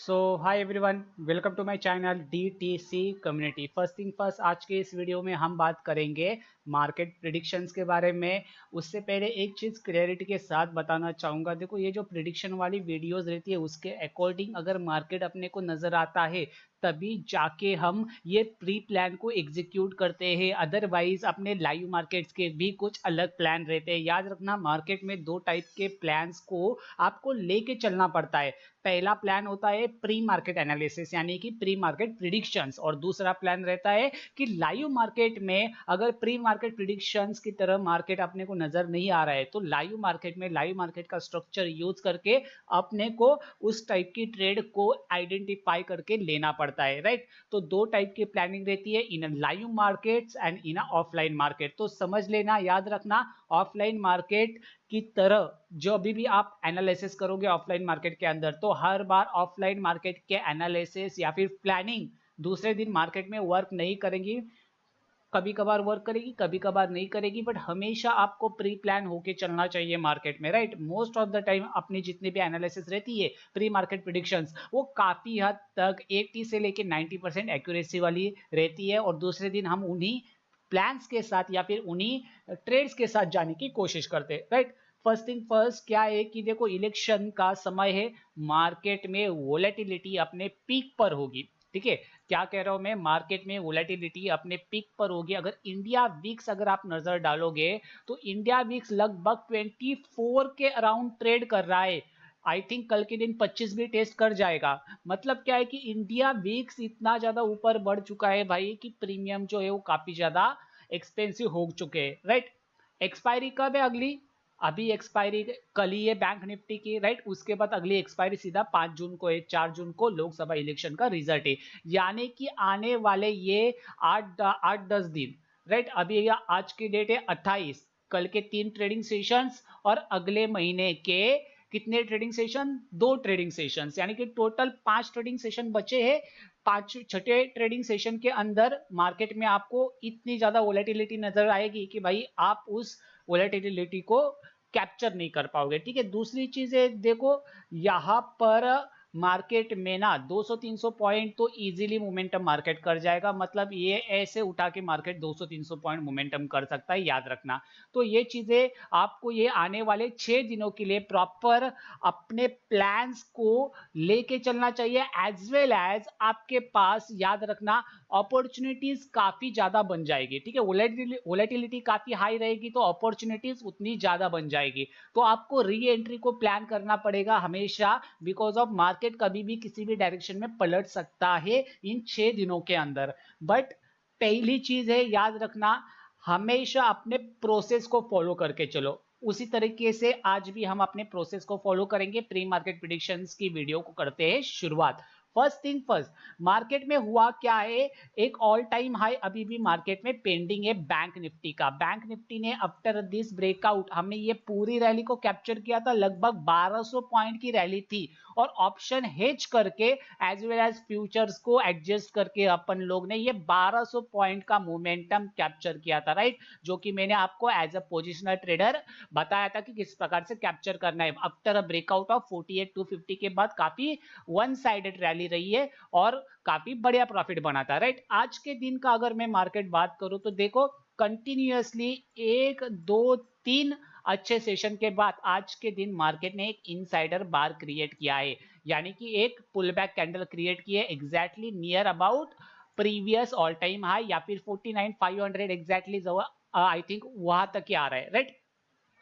So hi everyone, welcome to my channel DTC community. First thing first, आज के इस video में हम बात करेंगे मार्केट प्रिडिक्शंस के बारे में। उससे पहले एक चीज़ क्लियरिटी के साथ बताना चाहूँगा। देखो, ये जो प्रिडिक्शन वाली वीडियोस रहती है उसके अकॉर्डिंग अगर मार्केट अपने को नज़र आता है तभी जाके हम ये प्री प्लान को एग्जीक्यूट करते हैं। अदरवाइज अपने लाइव मार्केट्स के भी कुछ अलग प्लान रहते हैं। याद रखना, मार्केट में दो टाइप के प्लान्स को आपको लेके चलना पड़ता है। पहला प्लान होता है प्री मार्केट एनालिसिस यानी कि प्री मार्केट प्रिडिक्शंस, और दूसरा प्लान रहता है कि लाइव मार्केट में अगर प्री मार्केट प्रिडिक्शंस की तरह मार्केट अपने को नजर नहीं आ रहा है तो लाइव मार्केट का स्ट्रक्चर यूज करके अपने को उस टाइप की ट्रेड को आइडेंटिफाई करके लेना पड़ता है, राइट। तो दो टाइप की प्लानिंग रहती है, इन live markets and in offline market. तो समझ लेना, याद रखना, ऑफलाइन मार्केट की तरह जो अभी भी आप एनालिसिस करोगे ऑफलाइन मार्केट के अंदर, तो हर बार ऑफलाइन मार्केट के एनालिसिस या फिर प्लानिंग दूसरे दिन मार्केट में वर्क नहीं करेंगी। कभी कभार वर्क करेगी, कभी कभार नहीं करेगी, बट हमेशा आपको प्री प्लान होके चलना चाहिए मार्केट में, right. Most of the time अपनी जितनी भी एनालिसिस रहती है प्री मार्केट प्रिडिक्शंस, वो काफी हद तक 80 से लेके 90% एक्यूरेसी वाली रहती है, और दूसरे दिन हम उन्हीं प्लान्स के साथ या फिर उन्हीं ट्रेड्स के साथ जाने की कोशिश करते हैं, राइट। फर्स्ट थिंग फर्स्ट क्या है कि देखो, इलेक्शन का समय है, मार्केट में वोलेटिलिटी अपने पीक पर होगी। ठीक है, क्या कह रहा हूं मैं, मार्केट में वोलेटिलिटी अपने पीक पर होगी। अगर इंडिया वीक्स अगर आप नजर डालोगे तो इंडिया वीक्स लगभग 24 के अराउंड ट्रेड कर रहा है। आई थिंक कल के दिन 25 भी टेस्ट कर जाएगा। मतलब क्या है कि इंडिया वीक्स इतना ज्यादा ऊपर बढ़ चुका है भाई कि प्रीमियम जो है वो काफी ज्यादा एक्सपेंसिव हो चुके हैं, राइट। एक्सपायरी कब है अगली? अभी एक्सपायरी कल ही है बैंक निफ्टी की, राइट। उसके बाद अगली एक्सपायरी सीधा 5 जून को है। 4 जून को लोकसभा इलेक्शन का रिजल्ट है, यानी कि आने वाले ये 8-10 दिन, राइट। अभी आज की डेट है 28, कल के 3 ट्रेडिंग सेशंस और अगले महीने के कितने ट्रेडिंग सेशन? 2 ट्रेडिंग सेशंस, यानी कि टोटल 5 ट्रेडिंग सेशन बचे हैं। पांच छठे ट्रेडिंग सेशन के अंदर मार्केट में आपको इतनी ज्यादा वोलेटिलिटी नजर आएगी कि भाई आप उस वोलेटिलिटी को कैप्चर नहीं कर पाओगे। ठीक है, दूसरी चीज है, देखो यहां पर मार्केट में ना 200-300 पॉइंट तो इजीली मोमेंटम मार्केट कर जाएगा। मतलब ये ऐसे उठा के मार्केट 200-300 पॉइंट मोमेंटम कर सकता है, याद रखना। तो ये चीजें आपको ये आने वाले 6 दिनों के लिए प्रॉपर अपने प्लान्स को लेके चलना चाहिए, एज वेल एज आपके पास, याद रखना, अपॉर्चुनिटीज काफी ज्यादा बन जाएगी। ठीक है, वोलेटिलिटी काफी हाई रहेगी तो अपॉर्चुनिटीज उतनी ज्यादा बन जाएगी। तो आपको री एंट्री को प्लान करना पड़ेगा हमेशा, बिकॉज ऑफ मार्केट कभी भी किसी भी डायरेक्शन में पलट सकता है इन 6 दिनों के अंदर। बट पहली चीज है, याद रखना, हमेशा अपने प्रोसेस को फॉलो करके चलो। उसी तरीके से आज भी हम अपने प्रोसेस को फॉलो करेंगे। प्री मार्केट प्रिडिक्शंस की वीडियो को करते हैं शुरुआत। फर्स्ट थिंग फर्स्ट, मार्केट में हुआ क्या है, एक ऑल टाइम हाई अभी भी मार्केट में पेंडिंग है बैंक निफ्टी का। बैंक निफ्टी ने आफ्टर दिस ब्रेकआउट, हमने ये पूरी रैली को कैप्चर किया था, लगभग 1200 पॉइंट की रैली थी, और ऑप्शन हेज करके एज वेल एज फ्यूचर्स को एडजस्ट करके अपन लोग ने ये 1200 पॉइंट का मोमेंटम कैप्चर किया था, राइट। जो कि मैंने आपको एज अ पोजिशनल ट्रेडर बताया था कि किस प्रकार से कैप्चर करना है। आफ्टर अ ब्रेकआउट ऑफ 48,250 के बाद काफी वन साइडेड रैली रही है और काफी बढ़िया प्रॉफिट बना था, राइट। आज के दिन का अगर मैं मार्केट बात करूं तो देखो, कंटिन्यूअसली 1-2-3 अच्छे सेशन के बाद आज के दिन मार्केट ने एक इनसाइडर बार क्रिएट किया है, यानी कि एक पुल बैक कैंडल क्रिएट की है exactly near about previous all time high या फिर 49,500 एग्जैक्टली, आई थिंक वहां तक ही आ रहा है, राइट।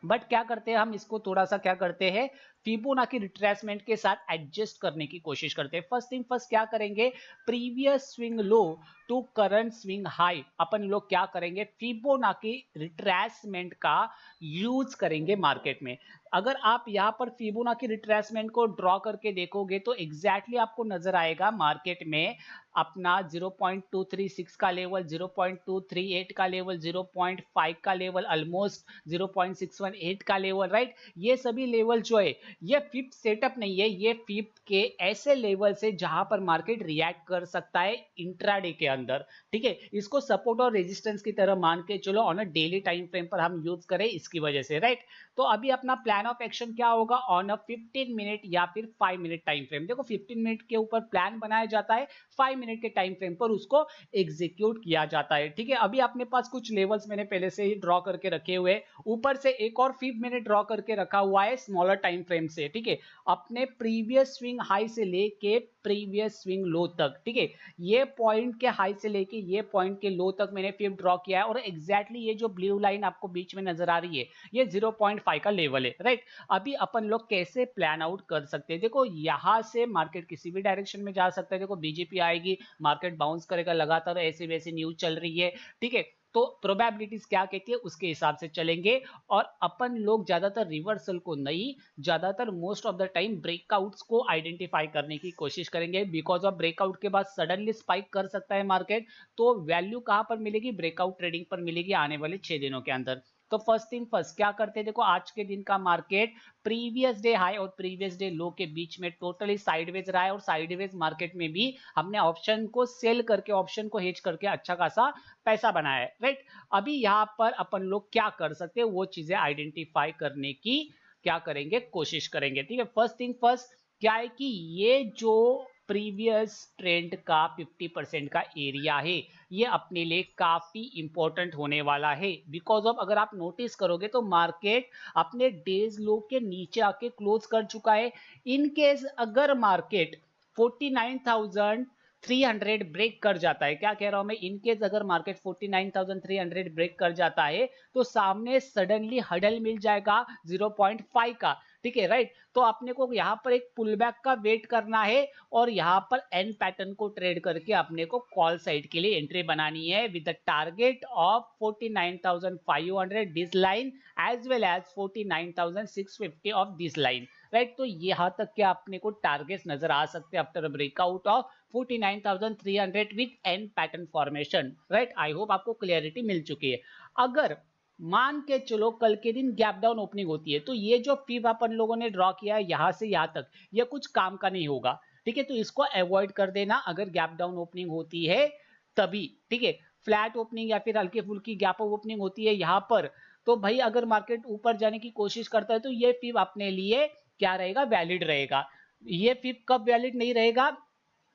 बट क्या करते हैं हम, इसको थोड़ा सा क्या करते हैं, फिबोनाची रिट्रेसमेंट के साथ एडजस्ट करने की कोशिश करते हैं। फर्स्ट थिंग फर्स्ट क्या करेंगे, previous swing low to current swing high अपन लोग क्या करेंगे, फिबोनाची रिट्रेसमेंट का यूज करेंगे मार्केट में। अगर आप यहां पर फिबोनाची रिट्रेसमेंट को ड्रॉ करके देखोगे तो एग्जैक्टली आपको नजर आएगा मार्केट में अपना 0.236 का लेवल, 0.238 का लेवल, 0.5 का लेवल, ऑलमोस्ट 0.618 का लेवल, राइट। ये सभी लेवल जो है ये फिफ्थ सेटअप नहीं है, ये फिफ्थ के ऐसे लेवल से जहां पर मार्केट रिएक्ट कर सकता है इंट्राडे के अंदर। ठीक है, इसको सपोर्ट और रेजिस्टेंस की तरह मान के चलो, on a daily time frame पर हम यूज करें इसकी वजह से, राइट। तो अभी अपना प्लान ऑफ एक्शन क्या होगा, ऑन अ 15 मिनट या फिर 5 मिनट टाइम फ्रेम। देखो 15 मिनट के ऊपर प्लान बनाया जाता है, 5 मिनट के टाइम फ्रेम पर उसको एग्जीक्यूट किया जाता है। ठीक है, अभी अपने पास कुछ लेवल्स मैंने पहले से ही ड्रॉ करके रखे हुए, ऊपर से एक और 5 मिनट ड्रॉ करके रखा हुआ है स्मॉलर टाइम फ्रेम से। ठीक है, अपने प्रीवियस स्विंग हाई से लेके प्रीवियस स्विंग लो तक। ठीक है, ये पॉइंट के हाई से लेके ये पॉइंट के लो तक मैंने फिर ड्रॉ किया है, और एग्जैक्टली ये जो ब्लू लाइन आपको बीच में नजर आ रही है ये 0.5 का लेवल है। राइट, अभी अपन लोग कैसे प्लान आउट कर सकते हैं, देखो यहां से मार्केट किसी भी डायरेक्शन में जा सकता है। देखो बीजेपी आएगी, मार्केट बाउंस करेगा, लगातार ऐसी वैसी न्यूज चल रही है। ठीक है, तो प्रोबेबिलिटीज क्या कहती है उसके हिसाब से चलेंगे, और अपन लोग ज्यादातर रिवर्सल को नहीं, ज्यादातर most of the time breakouts को आइडेंटिफाई करने की कोशिश करेंगे, बिकॉज ऑफ ब्रेकआउट के बाद सडनली स्पाइक कर सकता है मार्केट। तो वैल्यू कहां पर मिलेगी, ब्रेकआउट ट्रेडिंग पर मिलेगी आने वाले 6 दिनों के अंदर। तो फर्स्ट थिंग फर्स्ट क्या करते हैं, देखो आज के दिन का मार्केट प्रीवियस डे हाई और प्रीवियस डे लो के बीच में टोटली साइडवेज रहा है, और साइडवेज मार्केट में भी हमने ऑप्शन को सेल करके, ऑप्शन को हेज करके अच्छा खासा पैसा बनाया है। राइट, अभी यहां पर अपन लोग क्या कर सकते हैं वो चीजें आइडेंटिफाई करने की क्या करेंगे, कोशिश करेंगे। ठीक है, फर्स्ट थिंग फर्स्ट क्या है कि ये जो प्रीवियस ट्रेंड का 50% का एरिया है ये अपने लिए काफी इंपॉर्टेंट होने वाला है, बिकॉज ऑफ अगर आप नोटिस करोगे तो मार्केट अपने डेज लो के नीचे आके क्लोज कर चुका है। इन केस अगर मार्केट 49,300 ब्रेक कर जाता है, क्या कह रहा हूं मैं, इनकेस अगर मार्केट 49,300 ब्रेक कर जाता है तो सामने सडनली हडल मिल जाएगा 0.5 का। ठीक है, राइट, तो अपने को यहां पर एक पुल बैक का वेट करना है, और यहां पर एन पैटर्न को ट्रेड करके अपने को कॉल साइड के लिए एंट्री बनानी है with the target of 49,500 this line as well as 49,650 of this line. Right, तो यहां तक के अपने को टारगेट्स नजर आ सकते हैं after breakout of 49,300 with N pattern formation. Right, I hope आपको क्लियरिटी मिल चुकी है। अगर मान के चलो कल के दिन गैप डाउन ओपनिंग होती है, तो ये जो फीब अपन लोगों ने ड्रॉ किया है यहां से यहां तक, ये कुछ काम का नहीं होगा। ठीक है, तो इसको अवॉइड कर देना अगर गैप डाउन ओपनिंग होती है तभी। ठीक है, फ्लैट ओपनिंग या फिर हल्की फुल्की गैप ओपनिंग होती है यहां पर, तो भाई अगर मार्केट ऊपर जाने की कोशिश करता है तो ये फीब अपने लिए क्या रहेगा, वैलिड रहेगा। ये फीब कब वैलिड नहीं रहेगा,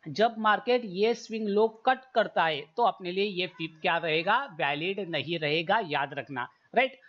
जब मार्केट ये स्विंग लो कट करता है तो अपने लिए ये फिप क्या रहेगा, वैलिड नहीं रहेगा, याद रखना। राइट,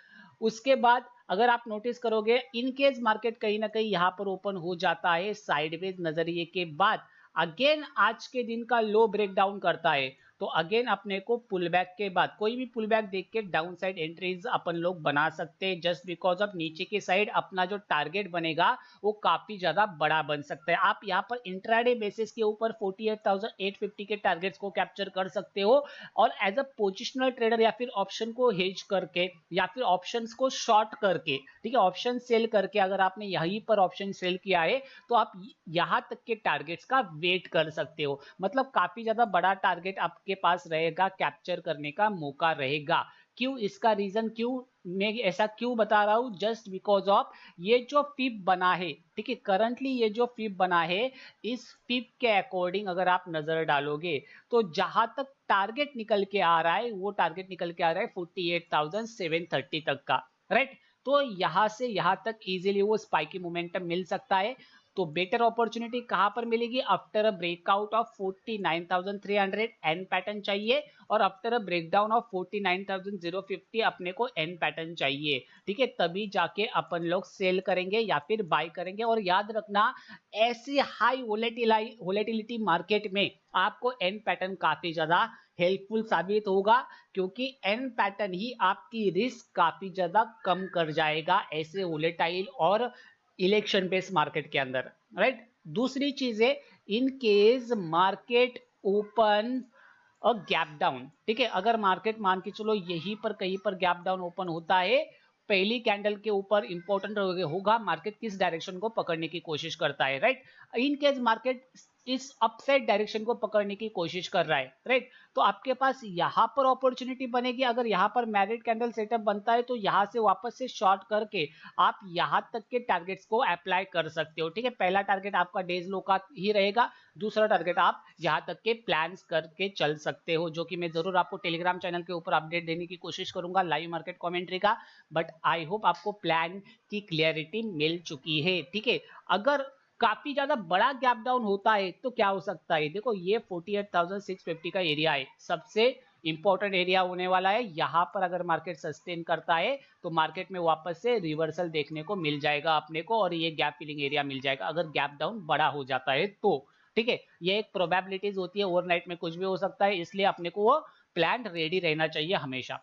उसके बाद अगर आप नोटिस करोगे इन केस मार्केट कहीं ना कहीं यहां पर ओपन हो जाता है साइडवेज नजरिए के बाद, अगेन आज के दिन का लो ब्रेक डाउन करता है, तो अगेन अपने को पुल बैक के बाद कोई भी पुल बैक देख के डाउन साइड एंट्रीज अपन लोग बना सकते हैं, जस्ट बिकॉज ऑफ नीचे के साइड अपना जो टारगेट बनेगा वो काफी ज्यादा बड़ा बन सकता है। आप यहाँ पर इंट्राडे बेसिस के ऊपर 48,850 के टारगेट्स को कैप्चर कर सकते हो, और एज अ पोजिशनल ट्रेडर या फिर ऑप्शन को हेज करके या फिर ऑप्शन को शॉर्ट करके, ठीक है, ऑप्शन सेल करके अगर आपने यहीं पर ऑप्शन सेल किया है तो आप यहां तक के टारगेट्स का वेट कर सकते हो, मतलब काफी ज्यादा बड़ा टारगेट आपके पास रहेगा, कैप्चर करने का मौका रहेगा। क्यों, इसका रीजन क्यों मैं ऐसा क्यों बता रहा हूं, जस्ट बिकॉज ऑफ ये जो फिप बना है, ठीक है, करंटली ये जो फिप बना है इस फिप के अकॉर्डिंग अगर आप नजर डालोगे तो जहां तक टारगेट निकल के आ रहा है वो टारगेट निकल के आ रहा है 48,730 तक का। राइट, तो यहां से यहां तक इजीली वो स्पाइकी मोमेंटम मिल सकता है। तो बेटर अपॉर्चुनिटी कहां पर मिलेगी, after a breakout of 49,300 N pattern चाहिए, और आफ्टर अ ब्रेकडाउन ऑफ 49,050 अपने को एन पैटर्न चाहिए। ठीक है, तभी जाके अपन लोग सेल करेंगे या फिर बाय करेंगे। और याद रखना ऐसी हाई वोलेटिलिटी मार्केट में आपको एन पैटर्न काफी ज्यादा हेल्पफुल साबित होगा, क्योंकि एन पैटर्न ही आपकी रिस्क काफी ज्यादा कम कर जाएगा ऐसे वोलेटाइल और इलेक्शन बेस्ड मार्केट के अंदर। राइट, दूसरी चीज है इन केस मार्केट ओपन और गैप डाउन, ठीक है, अगर मार्केट मान के चलो यहीं पर कहीं पर गैप डाउन ओपन होता है, पहली कैंडल के ऊपर इंपॉर्टेंट होगा मार्केट किस डायरेक्शन को पकड़ने की कोशिश करता है। राइट, इन केस मार्केट इस अपसाइड डायरेक्शन को पकड़ने की कोशिश कर रहा है, राइट। तो आपके पास यहां पर अपॉर्चुनिटी बनेगी। अगर यहां पर मैरिड कैंडल सेटअप बनता है तो यहां से वापस से शॉर्ट करके आप यहां तक के टारगेट्स को अप्लाई कर सकते हो, ठीक है। पहला टारगेट आपका डेज लो का ही रहेगा, दूसरा टारगेट आप यहां तक के प्लान्स करके चल सकते हो, जो कि मैं जरूर आपको टेलीग्राम चैनल के ऊपर अपडेट देने की कोशिश करूंगा लाइव मार्केट कमेंट्री का। बट आई होप आपको प्लान की क्लियरिटी मिल चुकी है, ठीक है। अगर काफी ज्यादा बड़ा गैप डाउन होता है तो क्या हो सकता है, देखो ये 48,650 का एरिया है, सबसे इंपॉर्टेंट एरिया होने वाला है। यहां पर अगर मार्केट सस्टेन करता है तो मार्केट में वापस से रिवर्सल देखने को मिल जाएगा अपने को, और ये गैप फिलिंग एरिया मिल जाएगा अगर गैप डाउन बड़ा हो जाता है तो, ठीक है। ये एक प्रोबेबिलिटीज होती है, ओवरनाइट में कुछ भी हो सकता है, इसलिए अपने को वो प्लान रेडी रहना चाहिए हमेशा।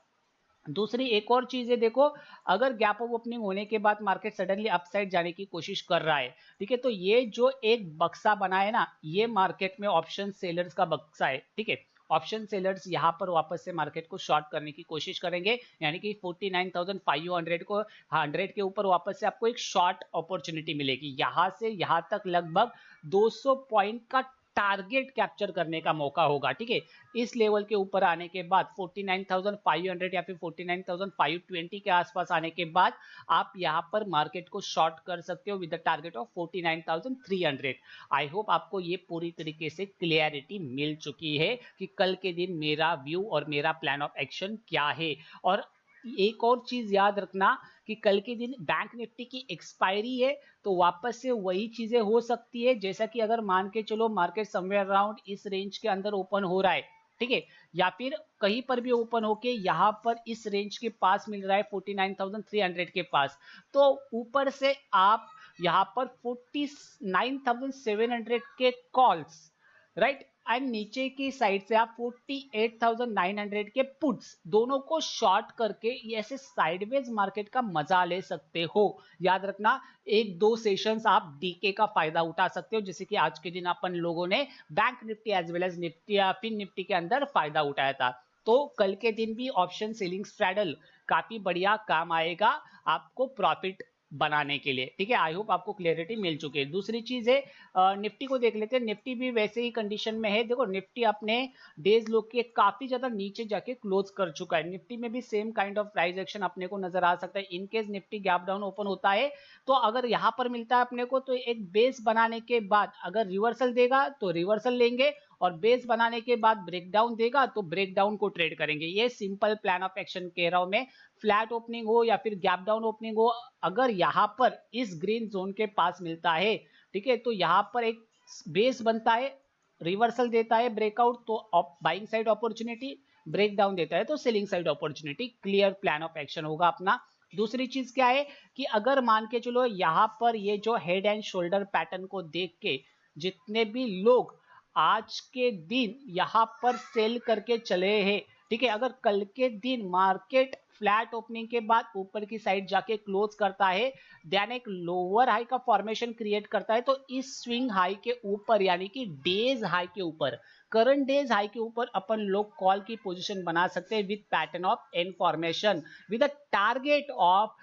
दूसरी एक और चीज है, देखो अगर गैप ऑफ ओपनिंग होने के बाद मार्केट सडनली अपसाइड जाने की कोशिश कर रहा है, ठीक है, तो ये जो एक बक्सा बना है ना, ये मार्केट में ऑप्शन सेलर्स का बक्सा है, ठीक है। ऑप्शन सेलर्स यहां पर वापस से मार्केट को शॉर्ट करने की कोशिश करेंगे, यानी कि 49,500 को 100 के ऊपर वापस से आपको एक शॉर्ट अपॉर्चुनिटी मिलेगी। यहां से यहां तक लगभग 200 पॉइंट का टारगेट कैप्चर करने का मौका होगा, ठीक है। इस लेवल के ऊपर आने के बाद 49,500 या फिर 49,520 के आसपास आने के बाद आप यहां पर मार्केट को शॉर्ट कर सकते हो with the target of 49,300। I hope आपको ये पूरी तरीके से क्लियरिटी मिल चुकी है कि कल के दिन मेरा व्यू और मेरा प्लान ऑफ एक्शन क्या है। और एक और चीज याद रखना कि कल के दिन बैंक निफ्टी की एक्सपायरी है, तो वापस से वही चीजें हो सकती है, जैसा कि अगर मान के चलो मार्केट समवेयर अराउंड इस रेंज के अंदर ओपन हो रहा है, ठीक है, या फिर कहीं पर भी ओपन होके यहां पर इस रेंज के पास मिल रहा है 49,300 के पास, तो ऊपर से आप यहां पर 49,700 के कॉल्स, राइट, एंड नीचे की साइड से आप 48,900 के पुट्स दोनों को शॉर्ट करके ऐसे साइडवेज मार्केट का मजा ले सकते हो। याद रखना, एक दो सेशंस आप डीके का फायदा उठा सकते हो, जैसे कि आज के दिन अपन लोगों ने Bank Nifty as well as Nifty या फिन निफ्टी के अंदर फायदा उठाया था। तो कल के दिन भी ऑप्शन सेलिंग स्ट्रैडल काफी बढ़िया काम आएगा आपको प्रॉफिट बनाने के लिए, ठीक है। आई होप आपको क्लियरिटी मिल चुकी है। दूसरी चीज है, निफ्टी को देख लेते हैं। निफ्टी भी वैसे ही कंडीशन में है। देखो निफ्टी अपने डेज लो के काफी ज्यादा नीचे जाके क्लोज कर चुका है। निफ्टी में भी same kind of price action अपने को नजर आ सकता है। In case Nifty gap down open होता है तो अगर यहां पर मिलता है अपने को, तो एक बेस बनाने के बाद अगर रिवर्सल देगा तो रिवर्सल लेंगे, और बेस बनाने के बाद ब्रेकडाउन देगा तो ब्रेकडाउन को ट्रेड करेंगे। ये सिंपल प्लान ऑफ एक्शन कह रहा हूं मैं। फ्लैट ओपनिंग हो या फिर गैप डाउन ओपनिंग हो, अगर यहां पर इस ग्रीन जोन के पास मिलता है, ठीक है, तो यहां पर एक बेस बनता है, रिवर्सल देता है ब्रेकआउट तो buying side opportunity, break down देता है तो selling side opportunity. Clear plan of action होगा अपना। दूसरी चीज क्या है कि अगर मान के चलो यहां पर ये जो हेड एंड शोल्डर पैटर्न को देख के जितने भी लोग आज के दिन यहां पर सेल करके चले हैं, ठीक है, अगर कल के दिन मार्केट फ्लैट ओपनिंग के बाद ऊपर की साइड जाके क्लोज करता है, देन एक लोअर हाई का फॉर्मेशन क्रिएट करता है, तो इस स्विंग हाई के ऊपर यानी कि डेज हाई के ऊपर, करंट डेज हाई के ऊपर अपन लोग कॉल की पोजीशन बना सकते हैं with pattern of N formation with a target of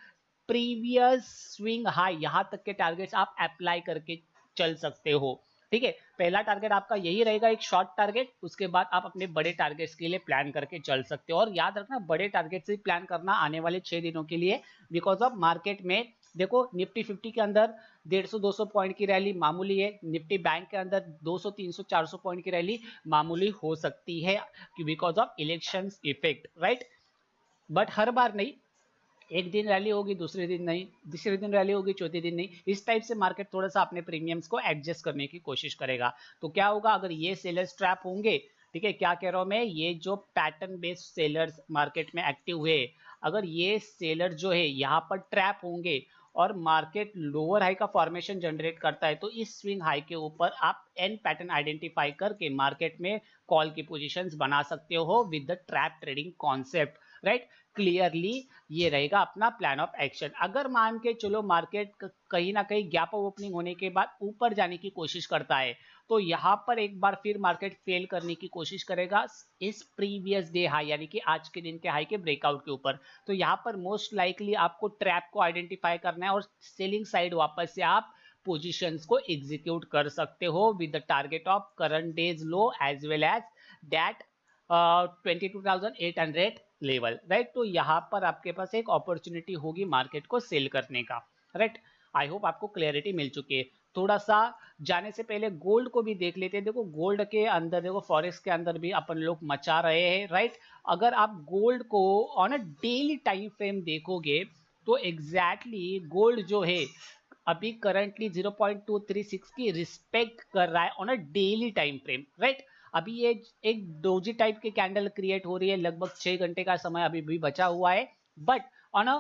previous swing high. यहां तक के टारगेट्स आप अप्लाई करके चल सकते हो, ठीक है। पहला टारगेट आपका यही रहेगा, एक शॉर्ट टारगेट, उसके बाद आप अपने बड़े टारगेट्स के लिए प्लान करके चल सकते हो। और याद रखना, बड़े टारगेट से प्लान करना आने वाले 6 दिनों के लिए, बिकॉज ऑफ मार्केट में देखो निफ्टी 50 के अंदर 150-200 पॉइंट की रैली मामूली है, निफ्टी बैंक के अंदर 200, 300, 400 पॉइंट की रैली मामूली हो सकती है because of elections effect, right. But हर बार नहीं, एक दिन रैली होगी, दूसरे दिन नहीं, तीसरे दिन रैली होगी, चौथे दिन नहीं, इस टाइप से मार्केट थोड़ा सा अपने प्रीमियम्स को एडजस्ट करने की कोशिश करेगा। तो क्या होगा अगर ये सेलर्स ट्रैप होंगे, ठीक है, क्या कह रहा हूं मैं, ये जो पैटर्न बेस्ड सेलर्स मार्केट में एक्टिव हुए, अगर ये सेलर जो है यहाँ पर ट्रैप होंगे और मार्केट लोअर हाई का फॉर्मेशन जनरेट करता है, तो इस स्विंग हाई के ऊपर आप एन पैटर्न आइडेंटिफाई करके मार्केट में कॉल की पोजीशंस बना सकते हो with the trap trading concept, right. Clearly ये रहेगा अपना प्लान ऑफ एक्शन। अगर मान के चलो मार्केट कहीं ना कहीं गैप ऑफ ओपनिंग होने के बाद ऊपर जाने की कोशिश करता है, तो यहां पर एक बार फिर मार्केट फेल करने की कोशिश करेगा इस प्रीवियस डे हाई यानी कि आज के दिन के हाई के ब्रेकआउट के ऊपर। तो यहां पर मोस्ट लाइकली आपको ट्रैप को आइडेंटिफाई करना है और सेलिंग साइड वापस से आप पोजीशंस को एग्जीक्यूट कर सकते हो with the target of current day's low as well as that 22,800 level, right. तो यहाँ पर आपके पास एक अपॉर्चुनिटी होगी मार्केट को सेल करने का, राइट। आई होप आपको क्लैरिटी मिल चुकी है। थोड़ा सा जाने से पहले गोल्ड को भी देख लेते हैं। देखो गोल्ड के अंदर, देखो फॉरेक्स के अंदर भी अपन लोग मचा रहे हैं, राइट। अगर आप गोल्ड को on a daily time frame देखोगे तो एग्जैक्टली गोल्ड जो है अभी करंटली 0.236 की रिस्पेक्ट कर रहा है on a daily time frame, right. अभी ये एक डोजी टाइप की कैंडल क्रिएट हो रही है, लगभग 6 घंटे का समय अभी भी बचा हुआ है, but on a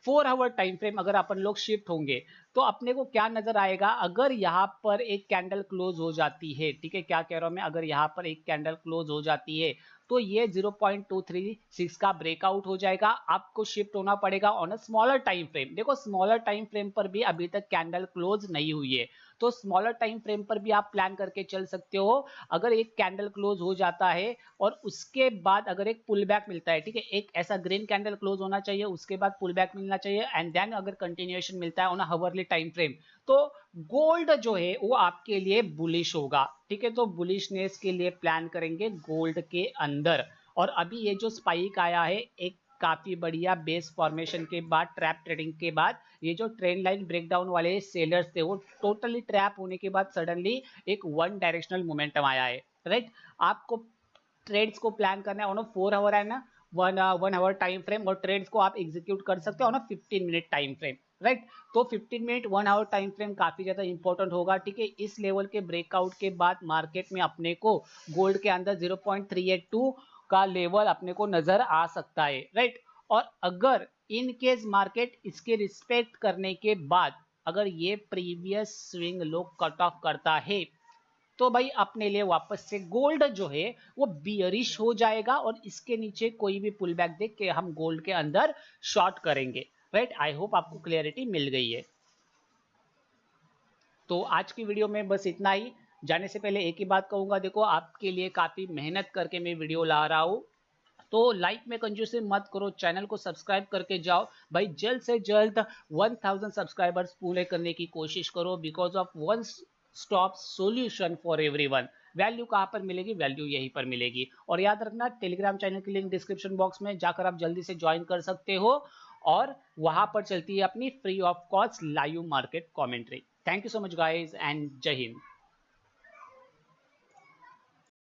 4 hour time frame अगर अपन लोग शिफ्ट होंगे तो अपने को क्या नजर आएगा, अगर यहाँ पर एक कैंडल क्लोज हो जाती है, ठीक है, क्या कह रहा हूं मैं, अगर यहाँ पर एक कैंडल क्लोज हो जाती है तो ये 0.236 का ब्रेकआउट हो जाएगा। आपको शिफ्ट होना पड़ेगा on a smaller time frame. देखो स्मॉलर टाइम फ्रेम पर भी अभी तक कैंडल क्लोज नहीं हुई है, तो स्मॉलर टाइम फ्रेम पर भी आप प्लान करके चल सकते हो। अगर एक कैंडल क्लोज हो जाता है और उसके बाद अगर एक पुल बैक मिलता है, ठीक है, एक ऐसा ग्रीन कैंडल क्लोज होना चाहिए, उसके बाद पुल बैक मिलना चाहिए, एंड देन अगर कंटिन्यूएशन मिलता है on a hourly time frame, तो गोल्ड जो है वो आपके लिए बुलिश होगा, ठीक है। तो बुलिशनेस के लिए प्लान करेंगे गोल्ड के अंदर। और अभी ये जो स्पाइक आया है एक काफी बढ़िया बेस फॉर्मेशन के बाद, ट्रैप ट्रेडिंग के बाद, ये जो ट्रेंड लाइन ब्रेकडाउन वाले सेलर्स थे वो टोटली ट्रैप होने के बाद सडनली एक वन डायरेक्शनल मोमेंटम आया है, राइट। आपको ट्रेड्स को प्लान करना है ऑन अ 4 आवर है ना, वन आवर टाइम फ्रेम, और ट्रेड्स को आप एग्जीक्यूट कर सकते हो on a 15 minute time frame, right. तो 15 मिनट 1 आवर टाइम फ्रेम काफी ज्यादा इंपॉर्टेंट होगा, ठीक है। इस लेवल के ब्रेकआउट के बाद मार्केट में अपने को गोल्ड के अंदर 0.382 का लेवल अपने को नजर आ सकता है, राइट। और अगर इन केस मार्केट इसके रिस्पेक्ट करने के बाद अगर ये प्रीवियस स्विंग लो कट ऑफ करता है तो भाई अपने लिए वापस से गोल्ड जो है वो बियरिश हो जाएगा, और इसके नीचे कोई भी पुल बैक देख के हम गोल्ड के अंदर शॉर्ट करेंगे, राइट। आई होप आपको क्लियरिटी मिल गई है। तो आज की वीडियो में बस इतना ही। जाने से पहले एक ही बात कहूंगा, देखो आपके लिए काफी मेहनत करके मैं वीडियो ला रहा हूं, तो लाइक में कंजूसी मत करो, चैनल को सब्सक्राइब करके जाओ भाई। जल्द से जल्द 1000 सब्सक्राइबर्स पूरे करने की कोशिश करो, because of one stop solution for everyone. Value कहाँ पर मिलेगी, वैल्यू यहीं पर मिलेगी। और याद रखना टेलीग्राम चैनल की लिंक डिस्क्रिप्शन बॉक्स में जाकर आप जल्दी से ज्वाइन कर सकते हो, और वहां पर चलती है अपनी free of cost live market commentary. Thank you so much guys and जय हिंद।